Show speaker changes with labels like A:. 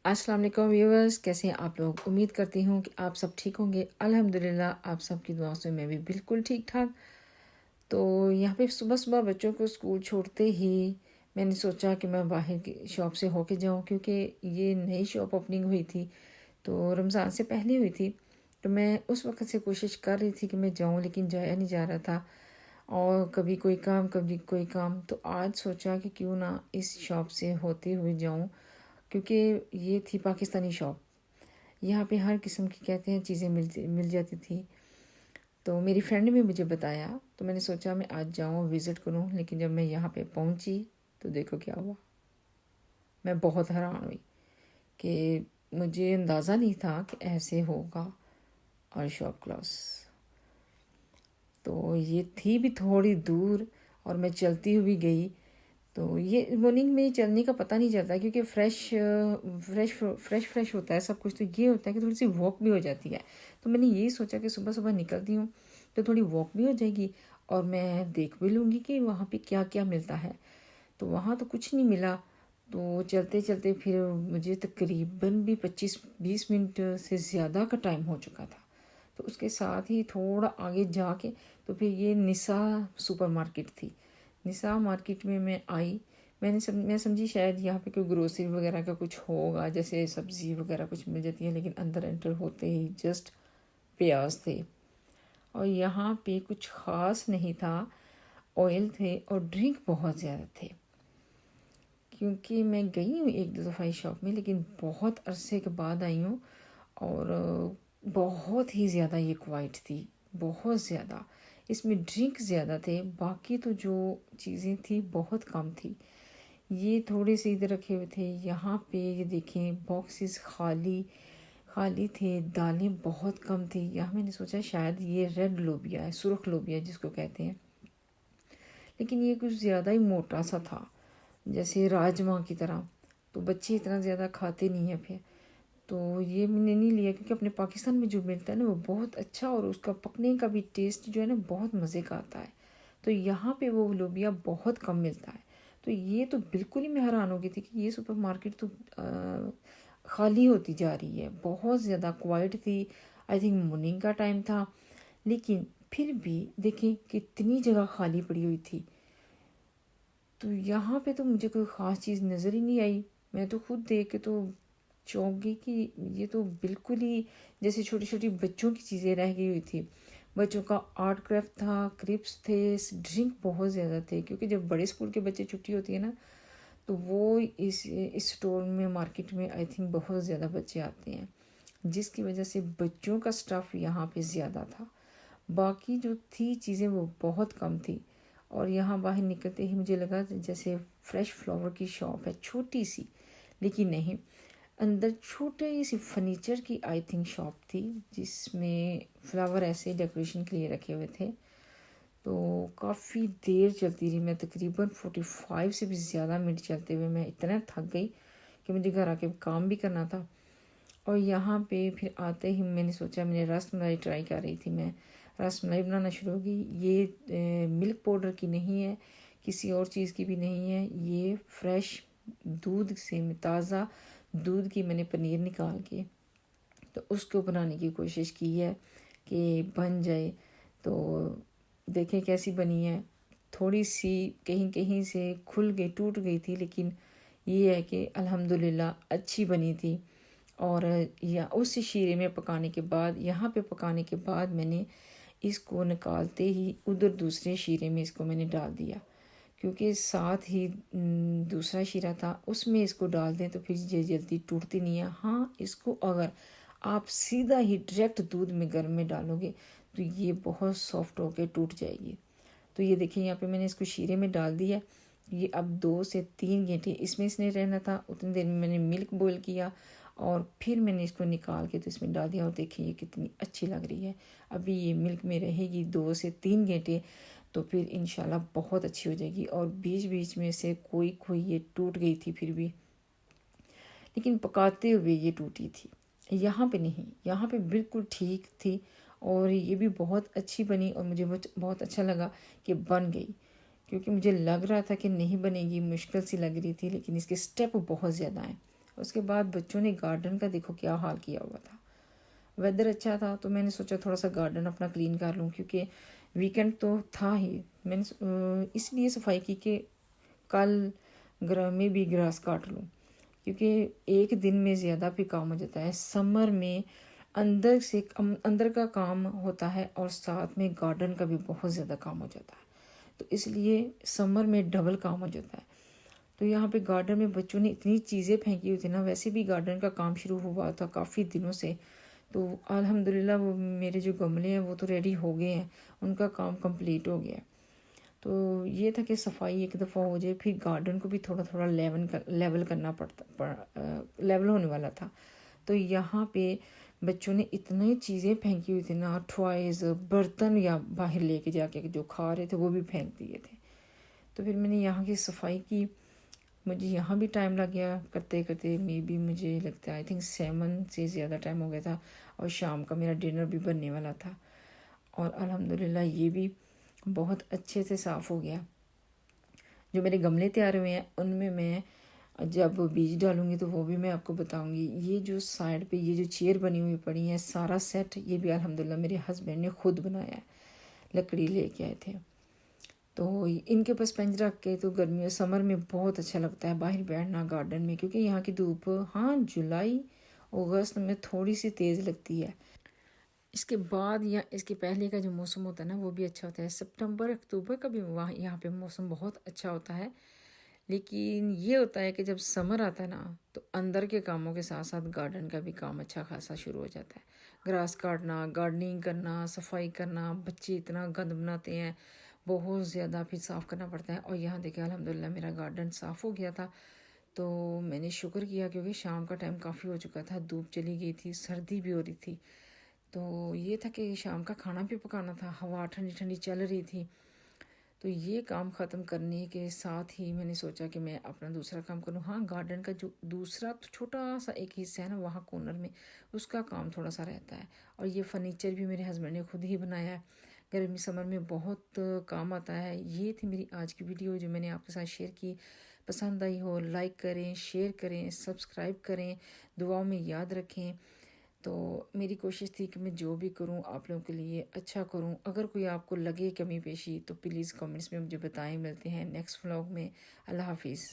A: السلام علیکم ویورز، کیسے ہیں آپ لوگ؟ امید کرتی ہوں کہ آپ سب ٹھیک ہوں گے۔ الحمدللہ آپ سب کی دعا سے میں بھی بالکل ٹھیک ٹھاک۔ تو یہاں پہ صبح صبح بچوں کو اسکول چھوڑتے ہی میں نے سوچا کہ میں باہر کی شاپ سے ہو کے جاؤں، کیونکہ یہ نئی شاپ اوپننگ ہوئی تھی تو رمضان سے پہلے ہوئی تھی، تو میں اس وقت سے کوشش کر رہی تھی کہ میں جاؤں، لیکن جایا نہیں جا رہا تھا، اور کبھی کوئی کام کبھی کوئی کام۔ تو آج سوچا کہ کیوں نہ اس شاپ سے ہوتے ہوئے جاؤں، کیونکہ یہ تھی پاکستانی شاپ، یہاں پہ ہر قسم کی کہتے ہیں چیزیں مل جاتی تھی۔ تو میری فرینڈ نے بھی مجھے بتایا، تو میں نے سوچا میں آج جاؤں وزٹ کروں، لیکن جب میں یہاں پہ پہنچی تو دیکھو کیا ہوا۔ میں بہت حیران ہوئی کہ مجھے اندازہ نہیں تھا کہ ایسے ہوگا، اور شاپ کلوز۔ تو یہ تھی بھی تھوڑی دور، اور میں چلتی ہوئی گئی۔ تو یہ مارننگ میں چلنے کا پتہ نہیں چلتا، کیونکہ فریش ہوتا ہے سب کچھ، تو یہ ہوتا ہے کہ تھوڑی سی واک بھی ہو جاتی ہے۔ تو میں نے یہی سوچا کہ صبح صبح نکلتی ہوں تو تھوڑی واک بھی ہو جائے گی، اور میں دیکھ بھی لوں گی کہ وہاں پہ کیا کیا ملتا ہے۔ تو وہاں تو کچھ نہیں ملا، تو چلتے چلتے پھر مجھے تقریباً بھی 25-20 منٹ سے زیادہ کا ٹائم ہو چکا تھا۔ تو اس کے ساتھ ہی تھوڑا آگے جا کے تو پھر یہ نسا سپر مارکیٹ تھی۔ نسا مارکیٹ میں آئی، میں سمجھی شاید یہاں پہ کوئی گروسری وغیرہ کا کچھ ہوگا، جیسے سبزی وغیرہ کچھ مل جاتی ہے، لیکن اندر انٹر ہوتے ہی جسٹ پیاز تھے، اور یہاں پہ کچھ خاص نہیں تھا۔ آئل تھے اور ڈرنک بہت زیادہ تھے، کیونکہ میں گئی ہوں ایک دو دفعہ اس شاپ میں، لیکن بہت عرصے کے بعد آئی ہوں، اور بہت ہی زیادہ یہ کوائٹ تھی، بہت زیادہ۔ اس میں ڈرنک زیادہ تھے، باقی تو جو چیزیں تھی بہت کم تھی۔ یہ تھوڑے سے ادھر رکھے ہوئے تھے، یہاں پہ یہ دیکھیں باکسز خالی تھے، دالیں بہت کم تھی۔ یہاں میں نے سوچا شاید یہ ریڈ لوبیا ہے، سرخ لوبیا جس کو کہتے ہیں، لیکن یہ کچھ زیادہ ہی موٹا سا تھا، جیسے راجمہ کی طرح، تو بچے اتنا زیادہ کھاتے نہیں ہیں پھر۔ تو یہ میں نے نہیں لیا، کیونکہ اپنے پاکستان میں جو ملتا ہے نا وہ بہت اچھا، اور اس کا پکنے کا بھی ٹیسٹ جو ہے نا بہت مزے کا آتا ہے۔ تو یہاں پہ وہ لوبیا بہت کم ملتا ہے، تو یہ تو بالکل ہی میں حیران ہو گئی تھی کہ یہ سپر مارکیٹ تو خالی ہوتی جا رہی ہے، بہت زیادہ کوائٹ تھی۔ آئی تھنک مارننگ کا ٹائم تھا، لیکن پھر بھی دیکھیں کتنی جگہ خالی پڑی ہوئی تھی۔ تو یہاں پہ تو مجھے کوئی خاص چیز نظر ہی نہیں آئی، میں تو خود دیکھ کے تو چونک گئی کہ یہ تو بالکل ہی جیسے چھوٹی چھوٹی بچوں کی چیزیں رہ گئی ہوئی تھی۔ بچوں کا آرٹ کرافٹ تھا، کرپس تھے، ڈرنک بہت زیادہ تھے، کیونکہ جب بڑے اسکول کے بچے چھٹی ہوتی ہے نا تو وہ اس اسٹور میں مارکیٹ میں آئی تھنک بہت زیادہ بچے آتے ہیں، جس کی وجہ سے بچوں کا سٹاف یہاں پہ زیادہ تھا۔ باقی جو تھی چیزیں وہ بہت کم تھی، اور یہاں باہر نکلتے ہی مجھے لگا جیسے فریش فلاور کی شاپ ہے، چھوٹی سی، لیکن نہیں، اندر چھوٹی سی فرنیچر کی آئی تھنک شاپ تھی، جس میں فلاور ایسے ڈیکوریشن کے لیے رکھے ہوئے تھے۔ تو کافی دیر چلتی رہی میں، تقریباً 45 سے بھی زیادہ منٹ چلتے ہوئے میں اتنا تھک گئی کہ مجھے گھر آ کے کام بھی کرنا تھا۔ اور یہاں پہ پھر آتے ہی میں نے سوچا، میں نے رس ملائی ٹرائی کر رہی تھی، میں رس ملائی بنانا شروع ہو گئی۔ یہ ملک پاؤڈر کی نہیں ہے، کسی اور چیز کی بھی نہیں ہے، یہ فریش دودھ سے، تازہ دودھ کی میں نے پنیر نکال کے تو اس کو بنانے کی کوشش کی ہے کہ بن جائے۔ تو دیکھیں کیسی بنی ہے، تھوڑی سی کہیں کہیں سے کھل گئی، ٹوٹ گئی تھی، لیکن یہ ہے کہ الحمدللہ اچھی بنی تھی۔ اور اس شیرے میں پکانے کے بعد، یہاں پہ پکانے کے بعد میں نے اس کو نکالتے ہی ادھر دوسرے شیرے میں اس کو میں نے ڈال دیا، کیونکہ ساتھ ہی دوسرا شیرہ تھا، اس میں اس کو ڈال دیں تو پھر یہ جلدی ٹوٹتی نہیں ہے۔ ہاں، اس کو اگر آپ سیدھا ہی ڈائریکٹ دودھ میں گرم میں ڈالو گے تو یہ بہت سافٹ ہو کے ٹوٹ جائے گی۔ تو یہ دیکھیں یہاں پہ میں نے اس کو شیرے میں ڈال دیا۔ یہ اب 2 سے 3 گھنٹے اس میں اس نے رہنا تھا، اتنی دیر میں نے ملک بوائل کیا، اور پھر میں نے اس کو نکال کے تو اس میں ڈال دیا، اور دیکھیں یہ کتنی اچھی لگ رہی ہے۔ ابھی یہ ملک میں رہے گی 2 سے 3 گھنٹے، تو پھر انشاءاللہ بہت اچھی ہو جائے گی۔ اور بیچ بیچ میں سے کوئی یہ ٹوٹ گئی تھی پھر بھی، لیکن پکاتے ہوئے یہ ٹوٹی تھی۔ یہاں پہ نہیں، یہاں پہ بالکل ٹھیک تھی، اور یہ بھی بہت اچھی بنی، اور مجھے بہت اچھا لگا کہ بن گئی، کیونکہ مجھے لگ رہا تھا کہ نہیں بنے گی، مشکل سی لگ رہی تھی، لیکن اس کے سٹیپ بہت زیادہ ہیں، اس کے بعد بچوں نے گارڈن کا دیکھو کیا حال کیا ہوا تھا. ویدر اچھا تھا تو میں نے سوچا تھوڑا سا گارڈن اپنا کلین کر لوں، کیونکہ ویکنڈ تو تھا ہی. میں نے اس لیے صفائی کی کہ کل میں بھی گراس کاٹ لوں، کیونکہ ایک دن میں زیادہ بھی کام ہو جاتا ہے. سمر میں اندر کا کام ہوتا ہے اور ساتھ میں گارڈن کا بھی بہت زیادہ کام ہو جاتا ہے، تو اس لیے سمر میں ڈبل کام ہو جاتا ہے. تو یہاں پہ گارڈن میں بچوں نے اتنی چیزیں پھینکی ہوئی تھی نا، ویسے بھی گارڈن کا کام شروع ہوا تھا کافی دنوں سے، تو الحمدللہ وہ میرے جو گملے ہیں وہ تو ریڈی ہو گئے ہیں، ان کا کام کمپلیٹ ہو گیا. تو یہ تھا کہ صفائی ایک دفعہ ہو جائے، پھر گارڈن کو بھی تھوڑا تھوڑا لیول کرنا لیول ہونے والا تھا. تو یہاں پہ بچوں نے اتنی چیزیں پھینکی ہوئی تھی نا، ٹوائز، برتن یا باہر لے کے جا کے جو کھا رہے تھے وہ بھی پھینک دیے تھے. تو پھر میں نے یہاں کی صفائی کی. مجھے یہاں بھی ٹائم لگ گیا کرتے کرتے، مجھے لگتا ہے آئی تھنک 7 سے زیادہ ٹائم ہو گیا تھا، اور شام کا میرا ڈنر بھی بننے والا تھا. اور الحمدللہ یہ بھی بہت اچھے سے صاف ہو گیا. جو میرے گملے تیار ہوئے ہیں ان میں میں جب بیج ڈالوں گی تو وہ بھی میں آپ کو بتاؤں گی. یہ جو سائڈ پہ یہ جو چیئر بنی ہوئی پڑی ہیں سارا سیٹ، یہ بھی الحمدللہ میرے ہسبینڈ نے خود بنایا ہے، لکڑی لے کے آئے تھے. تو ان کے پاس پنج رکھ کے تو گرمیوں سمر میں بہت اچھا لگتا ہے باہر بیٹھنا گارڈن میں، کیونکہ یہاں کی دھوپ جولائی اگست میں تھوڑی سی تیز لگتی ہے. اس کے بعد یا اس کے پہلے کا جو موسم ہوتا ہے نا وہ بھی اچھا ہوتا ہے. سپتمبر اکتوبر کا بھی یہاں پہ موسم بہت اچھا ہوتا ہے. لیکن یہ ہوتا ہے کہ جب سمر آتا ہے نا تو اندر کے کاموں کے ساتھ ساتھ گارڈن کا بھی کام اچھا خاصا شروع ہو جاتا ہے. گراس کاٹنا، گارڈننگ کرنا، صفائی کرنا. بچے اتنا گند بناتے ہیں، بہت زیادہ پھر صاف کرنا پڑتا ہے. اور یہاں دیکھیں الحمدللہ میرا گارڈن صاف ہو گیا تھا. تو میں نے شکر کیا کیونکہ شام کا ٹائم کافی ہو چکا تھا، دھوپ چلی گئی تھی، سردی بھی ہو رہی تھی. تو یہ تھا کہ شام کا کھانا بھی پکانا تھا، ہوا ٹھنڈی ٹھنڈی چل رہی تھی. تو یہ کام ختم کرنے کے ساتھ ہی میں نے سوچا کہ میں اپنا دوسرا کام کروں. ہاں گارڈن کا جو دوسرا چھوٹا سا ایک حصہ ہے نا وہاں کارنر میں، اس کا کام تھوڑا سا رہتا ہے. اور یہ فرنیچر بھی میرے ہسبینڈ نے خود ہی بنایا ہے، گرمی سمر میں بہت کام آتا ہے. یہ تھی میری آج کی ویڈیو جو میں نے آپ کے ساتھ شیئر کی. پسند آئی ہو لائک کریں، شیئر کریں، سبسکرائب کریں، دعاؤں میں یاد رکھیں. تو میری کوشش تھی کہ میں جو بھی کروں آپ لوگوں کے لیے اچھا کروں. اگر کوئی آپ کو لگے کمی پیشی تو پلیز کامنٹس میں مجھے بتائیں. ملتے ہیں نیکسٹ ولاگ میں. اللہ حافظ.